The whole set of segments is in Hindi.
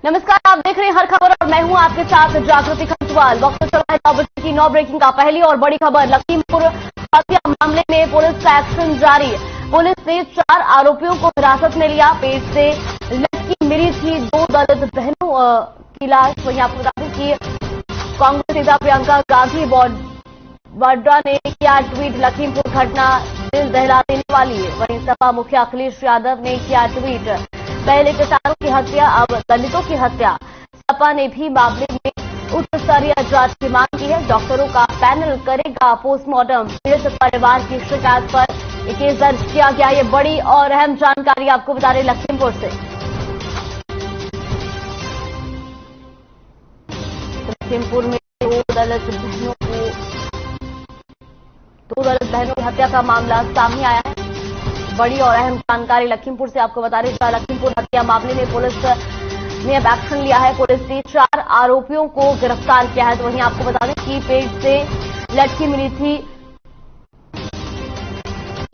नमस्कार, आप देख रहे हैं हर खबर और मैं हूं आपके साथ जागृति खंडवाल। वक्त चल रहा है 9 बजे की 9 ब्रेकिंग का पहली और बड़ी खबर। लखीमपुर हत्या मामले में पुलिस का एक्शन जारी। पुलिस ने 4 आरोपियों को हिरासत में लिया। पेट से लटकी मिली थी 2 दलित बहनों की लाश। वहीं आपको बता दें कि कांग्रेस नेता प्रियंका गांधी वाड्रा ने किया ट्वीट, लखीमपुर घटना दिल दहला देने वाली है। वहीं सपा मुखिया अखिलेश यादव ने किया ट्वीट, पहले किसानों की हत्या अब दलितों की हत्या। सपा ने भी मामले में उच्च स्तरीय जांच की मांग की है। डॉक्टरों का पैनल करेगा पोस्टमार्टम। पीड़ित परिवार की शिकायत पर एक केस दर्ज किया गया। ये बड़ी और अहम जानकारी आपको बता रहे लखीमपुर से। लखीमपुर में दो दलित बहनों की हत्या का मामला सामने आया है। बड़ी और अहम जानकारी लखीमपुर से आपको बता रहे हैं। लखीमपुर हत्या मामले में पुलिस ने अब एक्शन लिया है। पुलिस ने 4 आरोपियों को गिरफ्तार किया है। तो वहीं आपको बता दें कि पेट से लटकी मिली थी,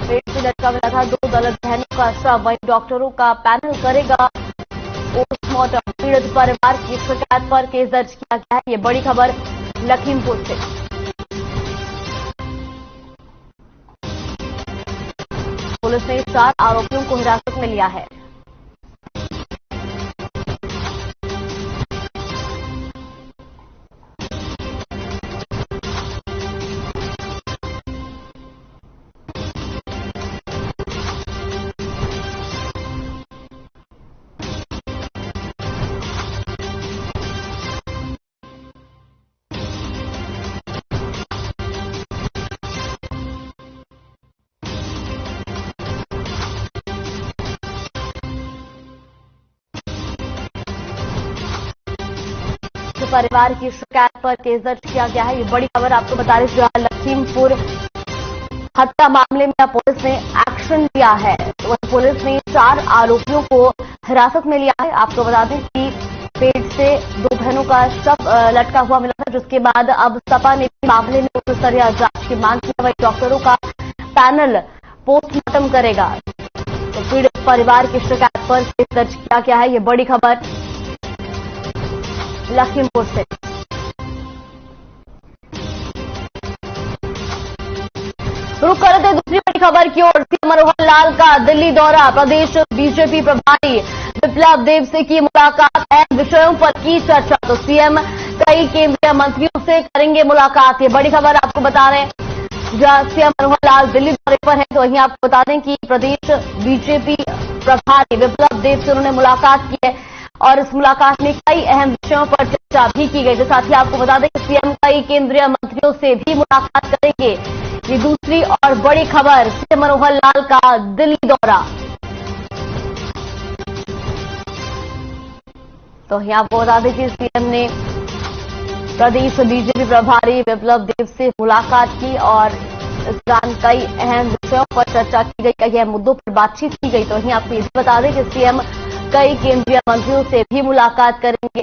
पेट से लटका मिला था 2 दलित बहनों का शव। वहीं डॉक्टरों का पैनल करेगा पोस्टमार्टम। पीड़ित परिवार की शिकायत पर केस दर्ज किया गया है। ये बड़ी खबर लखीमपुर से। पुलिस ने 4 आरोपियों को हिरासत में लिया है। परिवार की शिकायत पर केस दर्ज किया गया है। ये बड़ी खबर आपको बता रहे हैं। लखीमपुर हत्या मामले में पुलिस ने एक्शन लिया है। तो पुलिस ने 4 आरोपियों को हिरासत में लिया है। आपको बता दें कि पेट से 2 बहनों का शव लटका हुआ मिला था, जिसके बाद अब सपा ने मामले में उच्च स्तरीय जांच की मांग की। वही डॉक्टरों का पैनल पोस्टमार्टम करेगा। तो पीड़ित परिवार की शिकायत पर केस दर्ज किया गया है। ये बड़ी खबर लखीमपुर से। रुक करते हैं दूसरी बड़ी खबर की ओर। सीएम मनोहर लाल का दिल्ली दौरा। प्रदेश बीजेपी प्रभारी विप्लव देव से की मुलाकात। अहम विषयों पर की चर्चा। तो सीएम कई केंद्रीय मंत्रियों से करेंगे मुलाकात। ये बड़ी खबर आपको बता रहे हैं। जहां सीएम मनोहर लाल दिल्ली दौरे पर है, तो वहीं आपको बता दें कि प्रदेश बीजेपी प्रभारी विप्लव देव से उन्होंने मुलाकात की है और इस मुलाकात में कई अहम विषयों पर चर्चा भी की गई। तो साथ ही आपको बता दें कि सीएम कई केंद्रीय मंत्रियों से भी मुलाकात करेंगे। ये दूसरी और बड़ी खबर, सीएम मनोहर लाल का दिल्ली दौरा। तो यहाँ आपको बता दें कि सीएम ने प्रदेश बीजेपी प्रभारी विप्लव देव से मुलाकात की और इस दौरान कई अहम विषयों पर चर्चा की गई, कई अहम मुद्दों पर बातचीत की गई। तो वहीं आपको ये भी बता दें कि सीएम कई केंद्रीय मंत्रियों से भी मुलाकात करेंगे।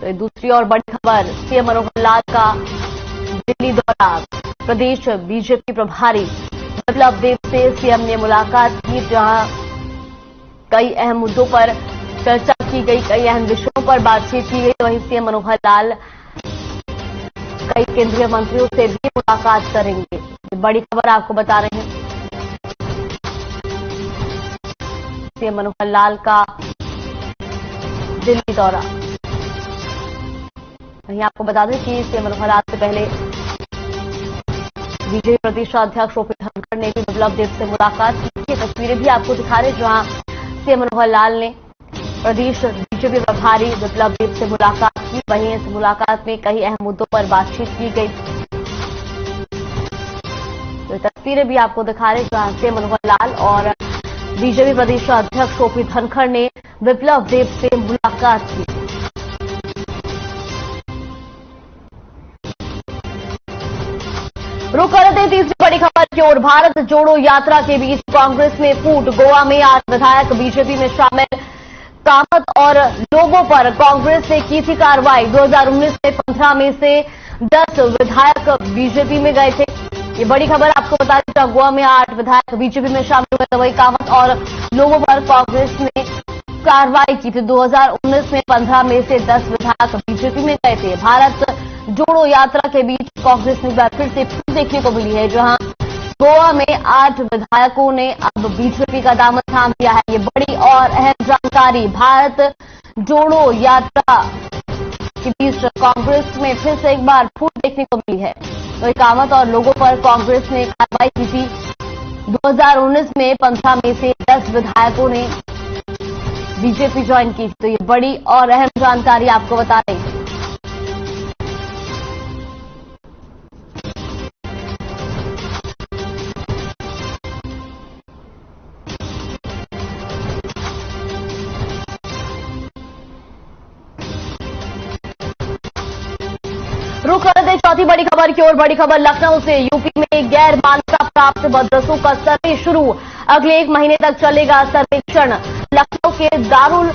तो दूसरी और बड़ी खबर, सीएम मनोहर लाल का दिल्ली दौरा। प्रदेश बीजेपी प्रभारी विप्लव देव से सीएम ने मुलाकात की, जहां कई अहम मुद्दों पर चर्चा की गई, कई अहम विषयों पर बातचीत की गई। वहीं सीएम मनोहर लाल कई केंद्रीय मंत्रियों से भी मुलाकात करेंगे। बड़ी खबर आपको बता रहे हैं। सीएम मनोहर लाल का दिल्ली दौरा। वहीं आपको बता दें कि सीएम मनोहर लाल से पहले बीजेपी प्रदेश अध्यक्ष ओपी धनखड़ ने भी विप्लव देव से मुलाकात की। तस्वीरें भी आपको दिखा रहे, जहां सीएम मनोहर लाल ने प्रदेश बीजेपी प्रभारी विप्लव देव से मुलाकात की। वहीं इस मुलाकात में कई अहम मुद्दों पर बातचीत की गई। तो तस्वीरें भी आपको दिखा रहे, जहां सीएम मनोहर लाल और बीजेपी प्रदेश अध्यक्ष ओपी धनखड़ ने विप्लव देव से मुलाकात की। रुक करते हैं तीसरी बड़ी खबर की ओर। भारत जोड़ो यात्रा के बीच कांग्रेस में फूट। गोवा में 8 विधायक बीजेपी में शामिल। कामत और लोगों पर कांग्रेस ने की थी कार्रवाई। 2019 में 15 में से 10 विधायक बीजेपी में गए थे। ये बड़ी खबर आपको बता दें, गोवा में 8 विधायक बीजेपी में शामिल हुए। तो वही कामत और लोगों पर कांग्रेस ने कार्रवाई की थी। 2019 में 15 में से 10 विधायक बीजेपी में गए थे। भारत जोड़ो यात्रा के बीच कांग्रेस में फिर से देखने को मिली है, जहां गोवा में 8 विधायकों ने अब बीजेपी का दामन थाम लिया है। ये बड़ी और अहम जानकारी भारत जोड़ो यात्रा के बीच कांग्रेस में फिर से एक बार फूट देखने को मिली है। तो कामत और लोगों पर कांग्रेस ने कार्रवाई की थी। 2019 में 15 में से 10 विधायकों ने बीजेपी ज्वाइन की। तो ये बड़ी और अहम जानकारी आपको बता रही है। रुक करते चौथी बड़ी खबर की ओर। बड़ी खबर लखनऊ से। यूपी में गैर मान्यता प्राप्त मदरसों का सर्वे शुरू। अगले 1 महीने तक चलेगा सर्वेक्षण। लखनऊ के दारुल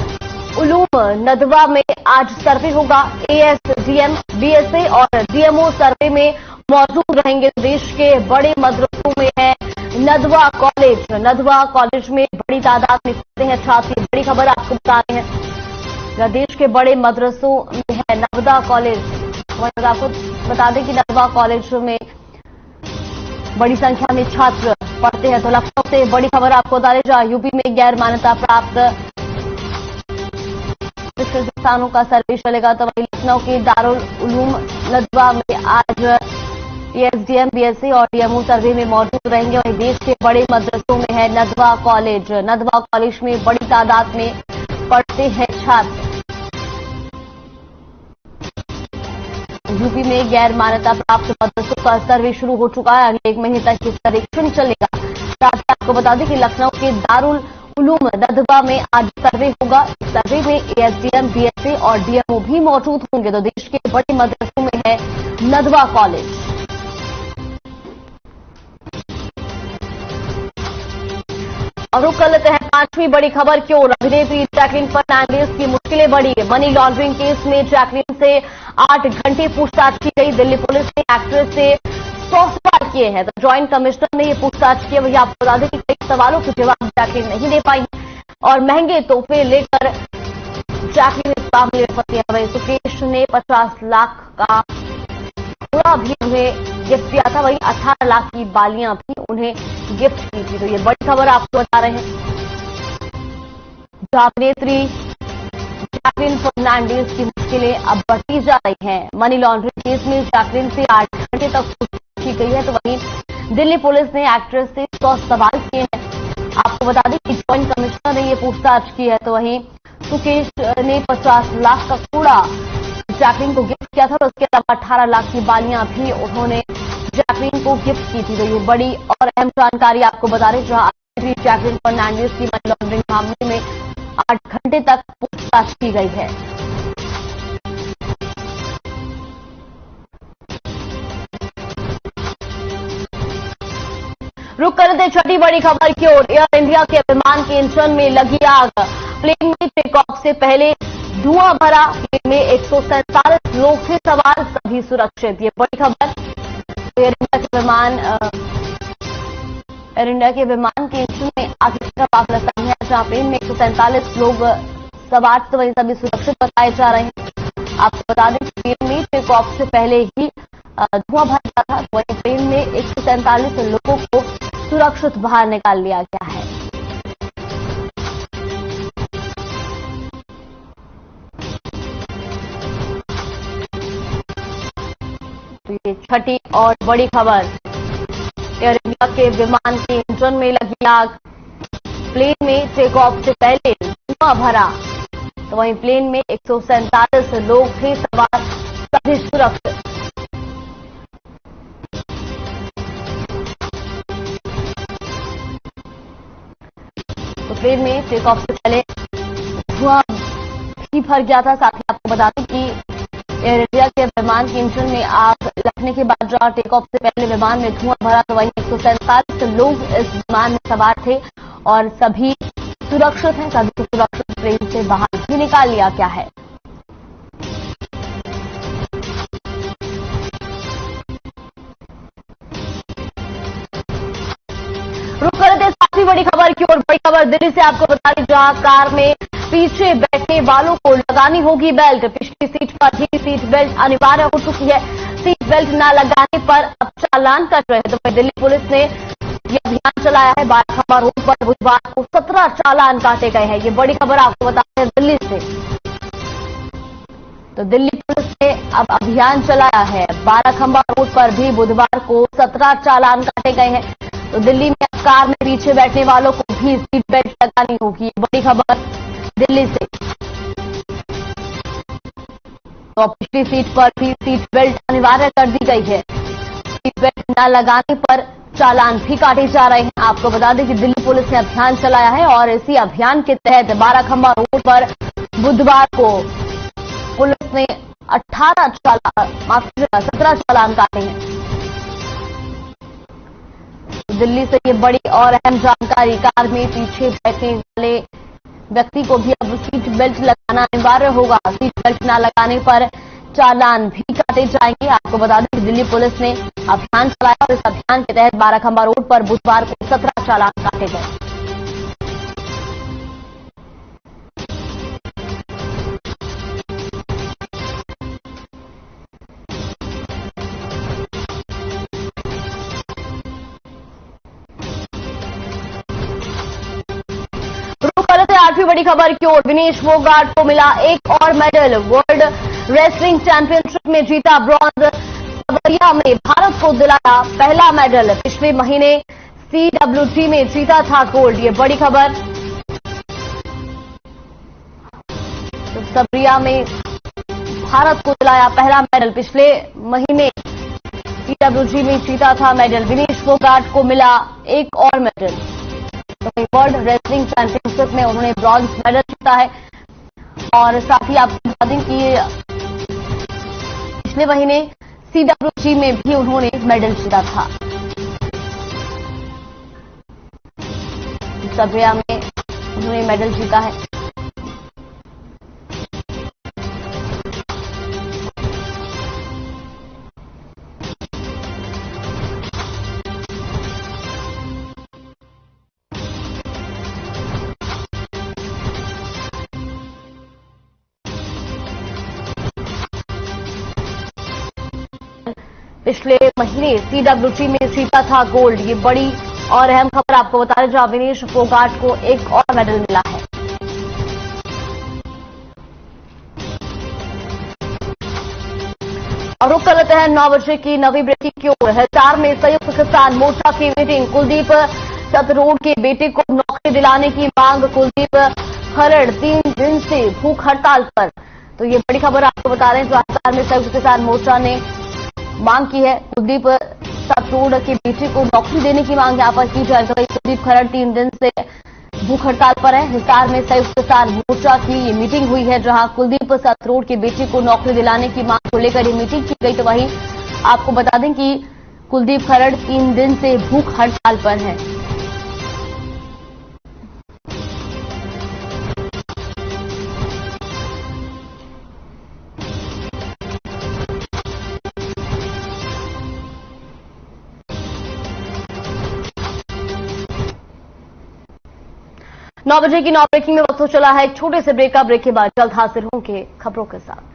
उलूम नदवा में आज सर्वे होगा। एएसडीएम, बीएसए और डीएमओ सर्वे में मौजूद रहेंगे। देश के बड़े मदरसों में है नदवा कॉलेज। नदवा कॉलेज में बड़ी तादाद में पढ़ते हैं छात्र। बड़ी खबर आपको बता रहे हैं, देश के बड़े मदरसों में है नवदा कॉलेज। आपको बता दें कि नदवा कॉलेज में बड़ी संख्या में छात्र पढ़ते हैं। तो लखनऊ से बड़ी खबर आपको बता दें, जहां यूपी में गैर मान्यता प्राप्त संस्थानों का सर्वे चलेगा। तो वही लखनऊ के दारुल उलूम नदवा में आज एएसडीएम, बीएसए और डीएमओ सर्वे में मौजूद रहेंगे। वहीं देश के बड़े मदरसों में है नदवा कॉलेज। नदवा कॉलेज में बड़ी तादाद में पढ़ते हैं छात्र। यूपी में गैर मान्यता प्राप्त मदरसों का सर्वे शुरू हो चुका है। अगले 1 महीने तक इस सर्वेक्षण चलेगा। साथ ही आपको बता दें कि लखनऊ के दारुल उलूम नदवा में आज सर्वे होगा। इस सर्वे में एएसडीएम, बीएसए और डीएमओ भी मौजूद होंगे। तो देश के बड़े मदरसों में है नदवा कॉलेज। और रुक कर लेते हैं 5वीं बड़ी खबर की ओर। अभिनेत्री जैकलीन फर्नांडिस की मुश्किलें बढ़ी। मनी लॉन्ड्रिंग केस में जैकलीन से 8 घंटे पूछताछ की गई। दिल्ली पुलिस ने एक्ट्रेस से 100 सवाल किए हैं। तो ज्वाइंट कमिश्नर ने यह पूछताछ की। वही आपको बता दें कि कई सवालों के जवाब जैकलीन नहीं दे पाई और महंगे तोहफे लेकर जैकलीन इस मामले में फंसी है। वही सुकेश ने 50 लाख का पूरा भी उन्हें गिफ्ट दिया था। वही 18 लाख की बालियां भी उन्हें गिफ्ट की थी। तो ये बड़ी खबर आपको बता रहे हैं, जो अभिनेत्री जैकलीन फर्नांडिस की मुश्किलें अब बढ़ती जा रही हैं। मनी लॉन्ड्रिंग केस में जैकलीन से 8 घंटे तक पूछताछ की गई है। तो वहीं दिल्ली पुलिस ने एक्ट्रेस से 100 सवाल किए हैं। आपको बता दें कि ज्वाइंट कमिश्नर ने यह पूछताछ की है। तो वहीं सुकेश ने 50 लाख का कूड़ा जैकलीन को गिफ्ट किया था। तो उसके अलावा 18 लाख की बालियां भी उन्होंने जैकलीन को गिफ्ट की थी। तो ये बड़ी और अहम जानकारी आपको बता रहे, जहां जैकलीन फर्नांडिस की मनी लॉन्ड्रिंग मामले में 8 घंटे तक पूछताछ की गई है। रुक कर दे छठी बड़ी खबर की ओर। एयर इंडिया के विमान के इंजन में लगी आग। प्लेन में टेक ऑफ से पहले धुआं भरा। प्लेन में 147 लोग थे सवार, सभी सुरक्षित। ये बड़ी खबर। एयर इंडिया के विमान के इंजन में आग का मामला सामने आया, जहां प्लेन में 147 लोग सवार, तो वही सभी सुरक्षित बताए जा रहे हैं। आपको बता दें कि प्लेन में टेक ऑफ से पहले ही धुआं भर गया था। वही प्लेन में 147 लोगों को सुरक्षित बाहर निकाल लिया गया है। तो ये छठी और बड़ी खबर। एयर इंडिया के विमान के इंजन में लगी आग। प्लेन में टेक ऑफ से पहले धुआं भरा। तो वहीं प्लेन में 147 लोग थे सवार, सभी सुरक्षित। तो प्लेन में टेक ऑफ से पहले धुआं भी भर गया था। साथ ही आपको बता दें कि एयर इंडिया के विमान के इंजन में आग लगने के बाद जहां टेक ऑफ से पहले विमान में धुआं भरा, तो वहीं 147 लोग इस विमान में सवार थे और सभी सुरक्षित हैं। सभी को सुरक्षित ट्रेन से बाहर भी निकाल लिया गया है। बड़ी खबर की ओर, बड़ी खबर दिल्ली से आपको बता दें, जहां कार में पीछे बैठने वालों को लगानी होगी बेल्ट। पिछली सीट पर ही सीट बेल्ट अनिवार्य हो चुकी है। सीट बेल्ट न लगाने पर अब चालान कट रहे हैं। तो दिल्ली पुलिस ने यह अभियान चलाया है। बाराखंबा रोड पर बुधवार को 17 चालान काटे गए हैं। ये बड़ी खबर आपको बता दें दिल्ली से। तो दिल्ली पुलिस ने अब अभियान चलाया है। बाराखंबा रोड पर भी बुधवार को 17 चालान काटे गए हैं। तो दिल्ली में अब कार में पीछे बैठने वालों को भी सीट बेल्ट लगानी होगी। बड़ी खबर दिल्ली से। तो पिछली सीट पर भी सीट बेल्ट अनिवार्य कर दी गई है। सीट बेल्ट न लगाने पर चालान भी काटे जा रहे हैं। आपको बता दें कि दिल्ली पुलिस ने अभियान चलाया है और इसी अभियान के तहत बाराखंबा रोड पर बुधवार को पुलिस ने 17 चालान काटे हैं। दिल्ली से ये बड़ी और अहम जानकारी। कार में पीछे बैठने वाले व्यक्ति को भी अब सीट बेल्ट लगाना अनिवार्य होगा। सीट बेल्ट न लगाने पर चालान भी काटे जाएंगे। आपको बता दें कि दिल्ली पुलिस ने अभियान चलाया और इस अभियान के तहत बाराखंबा रोड पर बुधवार को 17 चालान काटे गए। आठवीं बड़ी खबर की ओर, विनेश फोगाट को मिला एक और मेडल। वर्ल्ड रेसलिंग चैंपियनशिप में जीता ब्रॉन्ज। खबरिया में भारत को दिलाया पहला मेडल। पिछले महीने CWT में जीता था गोल्ड। ये बड़ी खबर। तो सबरिया में भारत को दिलाया पहला मेडल। पिछले महीने CWT में जीता था मेडल। विनेश फोगाट को मिला एक और मेडल। तो वर्ल्ड रेसलिंग चैंपियनशिप में उन्होंने ब्रॉन्ज मेडल जीता है। और साथ ही आपको बता दें कि पिछले महीने CWT में भी उन्होंने मेडल जीता था। सबरिया में उन्होंने मेडल जीता है। पिछले महीने CWT में जीता था गोल्ड। ये बड़ी और अहम खबर आपको बता दें, जहां विनेश फोगाट को एक और मेडल मिला है। और रुक कर लेते हैं 9 बजे की नवी ब्रेकिंग की ओर। हिसार में संयुक्त किसान मोर्चा की मीटिंग। कुलदीप सतरोड के बेटे को नौकरी दिलाने की मांग। कुलदीप खरड़ 3 दिन से भूख हड़ताल पर। तो ये बड़ी खबर आपको बता रहे हैं, जो हिसार में संयुक्त किसान मोर्चा ने मांग की है। कुलदीप सतरोड के बेटे को नौकरी देने की मांग यहां पर की जाए। तो कुलदीप खरड़ 3 दिन से भूख हड़ताल पर है। हिसार में संयुक्त किसान मोर्चा की ये मीटिंग हुई है, जहां कुलदीप सतरोड के बेटे को नौकरी दिलाने की मांग को लेकर ये मीटिंग की गई। तो वहीं आपको बता दें कि कुलदीप खरड़ 3 दिन से भूख हड़ताल पर है। नौ बजे की 9 ब्रेकिंग में वक्त हो चला है एक छोटे से ब्रेक का। ब्रेक के बाद जल्द हाजिर होंगे खबरों के साथ।